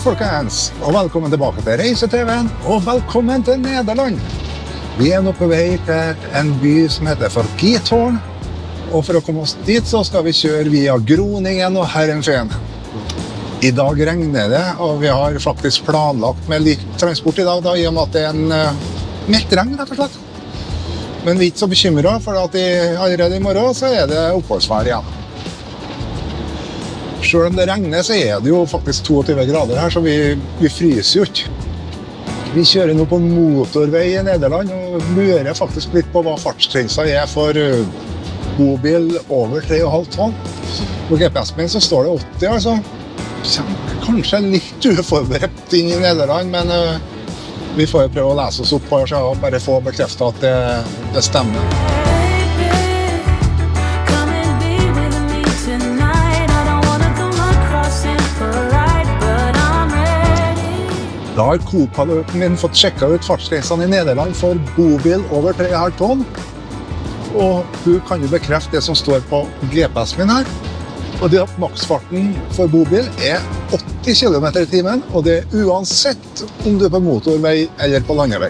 folkens, og velkommen tilbake til Reise-TV-en, og velkommen til Nederland. Vi nå på vei til en by som heter for Giethoorn, og for å komme oss dit så skal vi kjøre via Groningen og Heerenveen. I dag regner det, og vi har faktisk planlagt med litt transport i dag, da, i og med at det en mildt regn, rett og slett. Men vi ikke så bekymret, for at allerede i morgen så det oppholdsvær igjen. Selv om det regner, så det jo faktisk 22 grader her, så vi fryser jo ikke. Vi kjører nå på motorvei i Nederland, og lurer faktisk litt på hva fartsgrensen for bobil over 3,5 tonn. På GPS-en min så står det 80, altså. Kanskje litt uforberedt inn i Nederland, men vi får jo prøve å lese oss opp på her, og bare få bekreftet at det stemmer. Da har co-piloten min fått sjekket ut fartsgrensene i Nederland for bobil over 3,5 tonn. Og hun kan jo bekrefte det som står på GPS-en min her. Og det at maksfarten for bobil 80 km i timen, og det uansett om du på motorvei eller på landevei.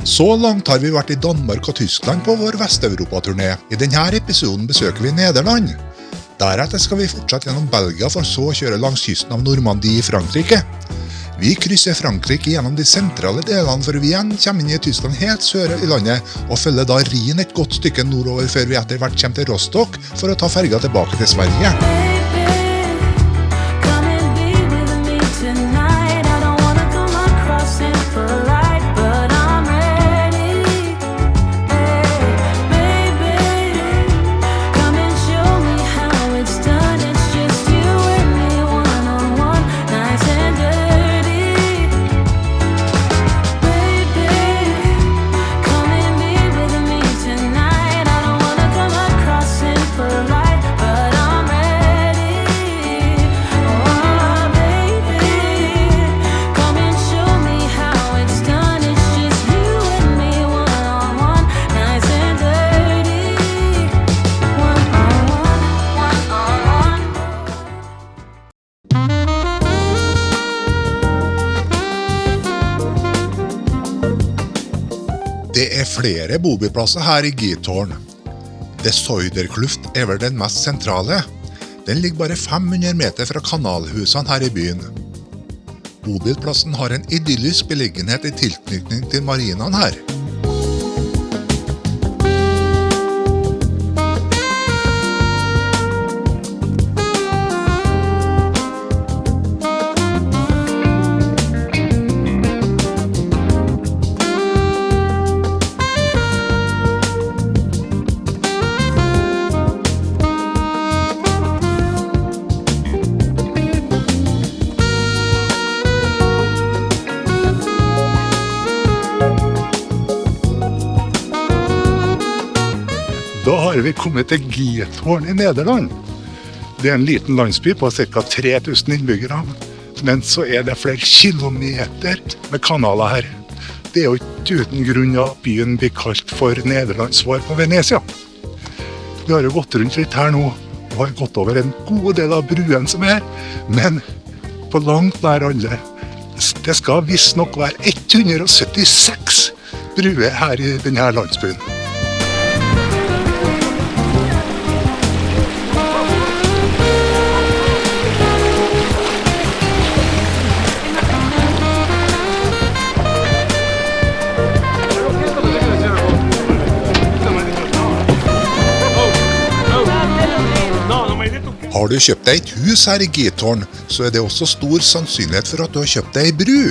Så langt har vi vært i Danmark og Tyskland på vår Vesteuropa-turné. I denne episoden besøker vi Nederland. Deretter skal vi fortsette gjennom Belgia for så å kjøre langs kysten av Normandie i Frankrike. Vi krysser Frankrike gjennom de sentrale delene for vi igjen kommer inn i Tyskland helt søre i landet og følger da Rhin et godt stykke nordover før vi etter hvert kommer til Rostock for å ta ferga tilbake til Sverige. Det flere bobilplasser her i Giethoorn. Det Zuiderkluft vel den mest sentrale. Den ligger bare 500 meter fra kanalhusene her i byen. Bobilplassen har en idyllisk beliggenhet i tilknytning til marinaen her. Da har vi kommet til Giethoorn i Nederland. Det en liten landsby på ca. 3000 innbyggere, men så det flere kilometer med kanaler her. Det jo ikke uten grunn at byen blir kalt for Nederlands svar på Venezia. Vi har jo gått rundt litt her nå, og har gått over en god del av bruen som her, men på langt nær alle. Det skal visst nok være 176 bruer her i denne landsbyen. Har du kjøpt deg et hus her i Giethoorn, så det også stor sannsynlighet for at du har kjøpt deg en bru.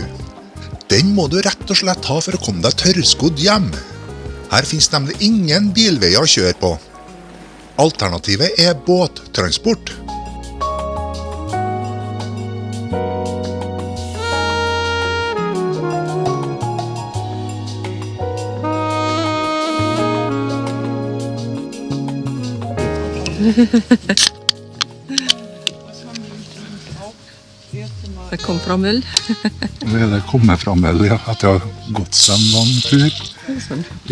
Den må du rett og slett ha for å komme deg tørrskodd hjem. Her finnes nemlig ingen bilveier å kjøre på. Alternativet båttransport. Det kom fram øl. Det kommer fram øl, ja, etter å ha gått seg en lang tur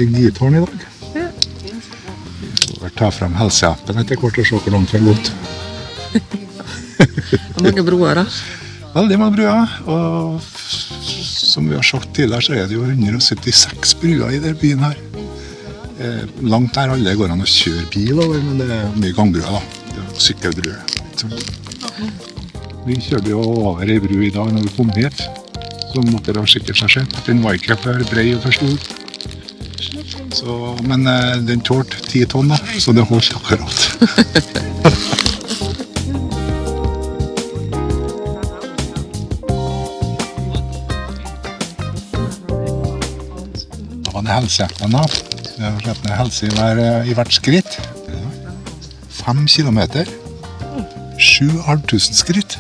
i Giethoorn i dag. vel ta frem helseappen etter hvert og se hvor langt det har gått. Hvor mange broer da? Veldig mange bruer, og som vi har sagt tidligere så det jo 176 bruer i den byen her. Langt der alle går an å kjøre bil over, men det mye gangbruer da. Det sykkelbruer. Vi kjørte jo over i bru i dag når vi kom hit, som dere har sikkert sett. Den var ikke for bred og for stor. Men den tålte 10 tonn da, så det holdt akkurat. Da var det helseappen da. Jeg har sett ned helse i hvert skritt. 5 kilometer. 7.500 skritt.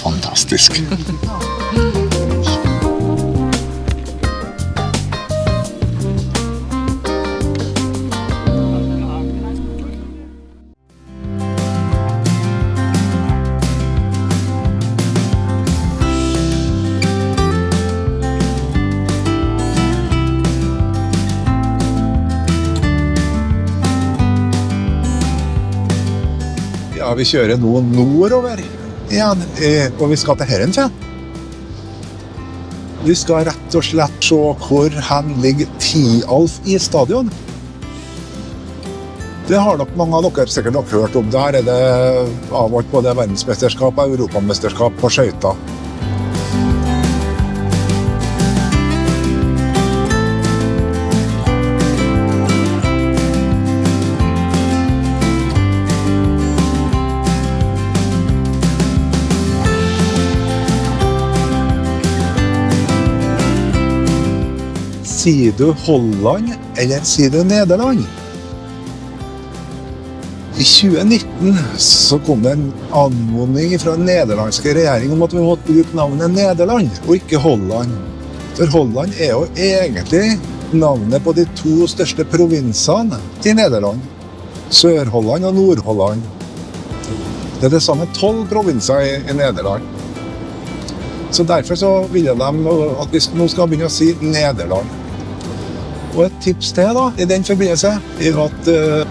Fantastisk. Ja, vi kjører nå nordover igjen, og vi skal til Herren til. Vi skal rett og slett se hvor hen ligger Tialf i stadion. Det har nok mange av dere sikkert nok hørt om. Der det avholdt både verdensmesterskap og europamesterskap på skøyter. Sier du Holland, eller sier du Nederland? I 2019 så kom det en anmodning fra den nederlandske regjeringen om at vi måtte bruke navnet Nederland, og ikke Holland. For Holland jo egentlig navnet på de 2 største provinsene i Nederland. Sør-Holland og Nord-Holland. Det det samme 12 provinser i Nederland. Så derfor så ville de at vi nå skal begynne å si Nederland. Og et tips til da, i den forbindelse, at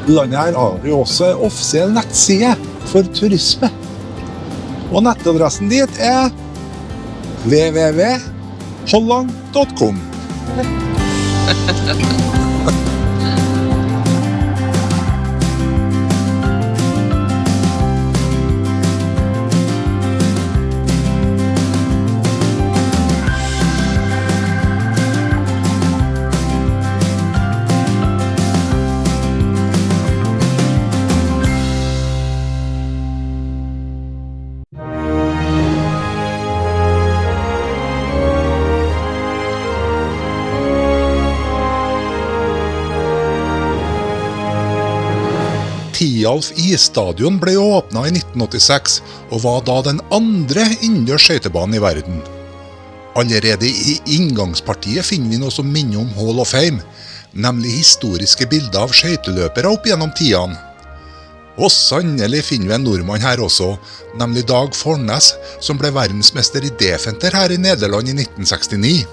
landet her har jo også en offisiell nettside for turisme. Og nettadressen dit www.holland.com. Tialf isstadion ble åpnet i 1986, og var da den andre innendørs skøytebanen i verden. Allerede i inngangspartiet finner vi noe som minner om Hall of Fame, nemlig historiske bilder av skøyteløpere opp gjennom tidene. Og sannelig finner vi en nordmann her også, nemlig Dag Fornes, som ble verdensmester i defenter her i Nederland i 1969.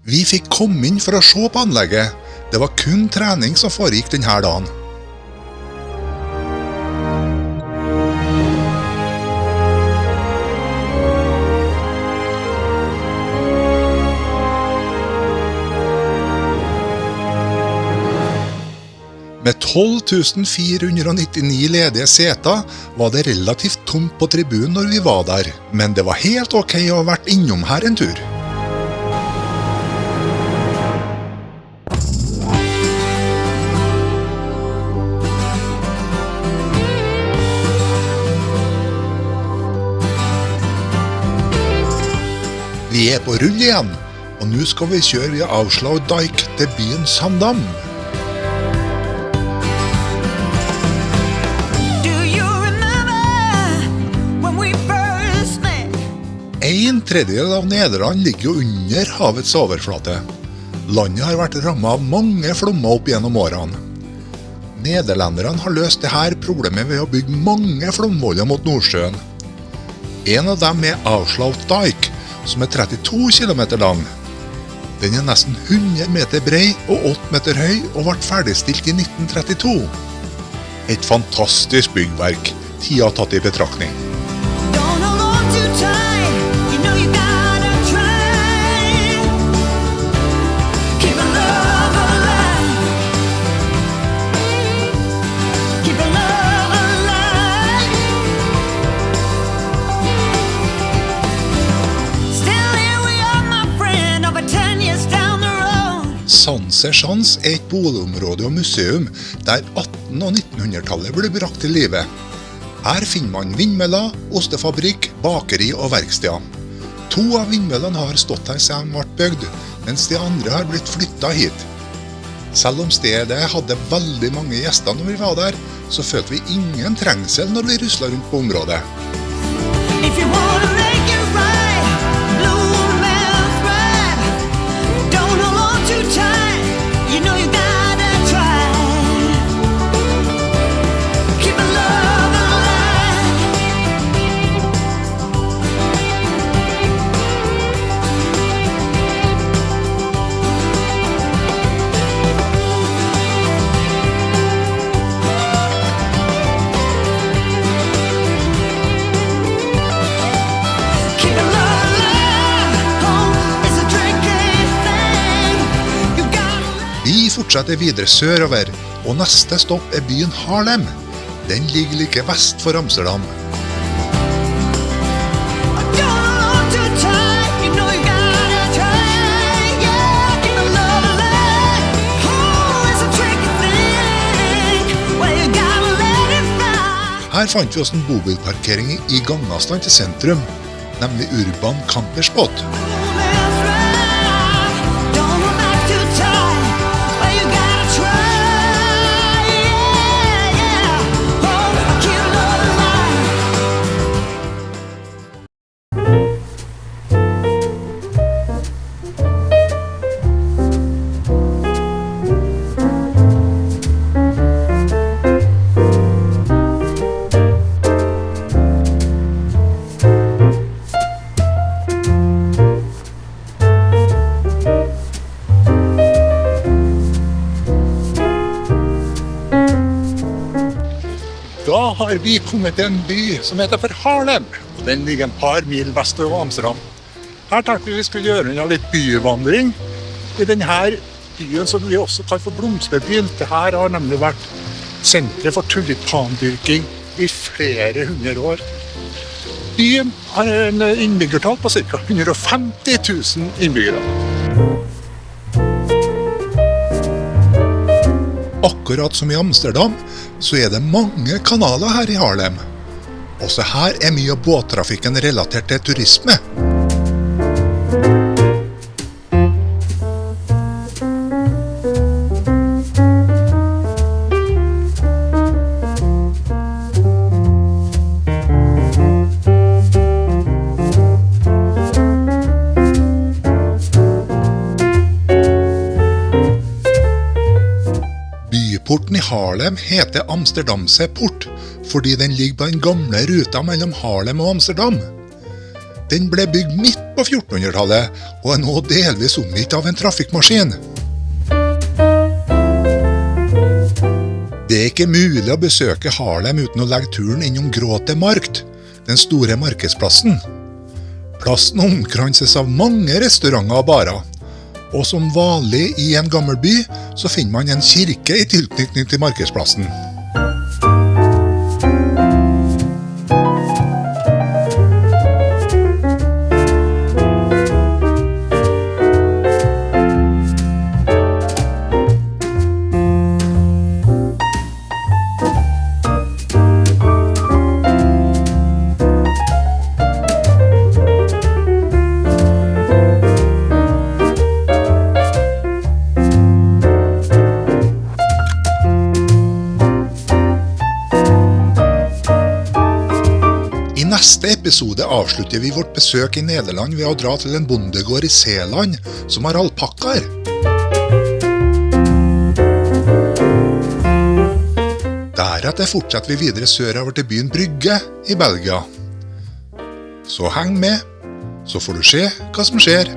Vi fikk komme inn for å se på anlegget. Det var kun trening som foregikk denne dagen. Med 12.499 ledige seter var det relativt tomt på tribunen når vi var der, men det var helt ok å ha vært innom her en tur. Vi på rull igjen, og nå skal vi kjøre via Auslau Dijk til byen Sandam. En tredjedel av Nederland ligger jo under havets overflate. Landet har vært rammet av mange flommer opp gjennom årene. Nederlenderne har løst dette problemet ved å bygge mange flomvoller mot Nordsjøen. En av dem Auslau Dijk, som 32 kilometer lang. Den er nesten 100 meter brei og 8 meter høy og ble ferdigstilt i 1932. Et fantastisk byggverk, tida tatt i betraktning. Sanse-Sjans er et boligområde og museum der 1800- og 1900-tallet ble brakt til live. Her finner man vindmøller, ostefabrikk, bakeri og verksteder. 2 av vindmøllene har stått her siden de ble bygd, mens de andre har blitt flyttet hit. Selv om stedet hadde veldig mange gjester når vi var der, så følte vi ingen trengsel når vi ruslet rundt på området. Vi fortsetter videre sørover, og neste stopp er byen Haarlem. Den ligger like vest for Amsterdam. Her fant vi oss en bobilparkering i gangavstand til sentrum, nemlig Urban Camperspot. Da har vi kommet til en by som heter for Haarlem. Den ligger et par mil vest over Amsterdam. Her tenkte vi skulle gjøre litt byvandring. I denne byen som vi også kaller for Blomsterbyen. Dette har nemlig vært senteret for tulipandyrking i flere hundre år. Byen har en innbyggertall på ca. 150 000 innbyggere. Akkurat som i Amsterdam, så er det mange kanaler her i Haarlem. Også her er mye av båttrafikken relatert til turisme. Porten i Haarlem heter Amsterdamse port, fordi den ligger på den gamle ruta mellom Haarlem og Amsterdam. Den ble bygd midt på 1400-tallet, og er nå delvis omgitt av en trafikkmaskin. Det er ikke mulig å besøke Haarlem uten å legge turen innom Grote Markt, den store markedsplassen. Plassen omkranses av mange restauranter og barer. Og som vanlig i en gammel by, så finner man en kirke i tilknytning til markedsplassen. I neste episode avslutter vi vårt besøk i Nederland ved å dra til en bondegård i Zeeland som har alpakkaer. Deretter fortsetter vi videre sørover til byen Brygge i Belgia. Så heng med, så får du se hva som skjer.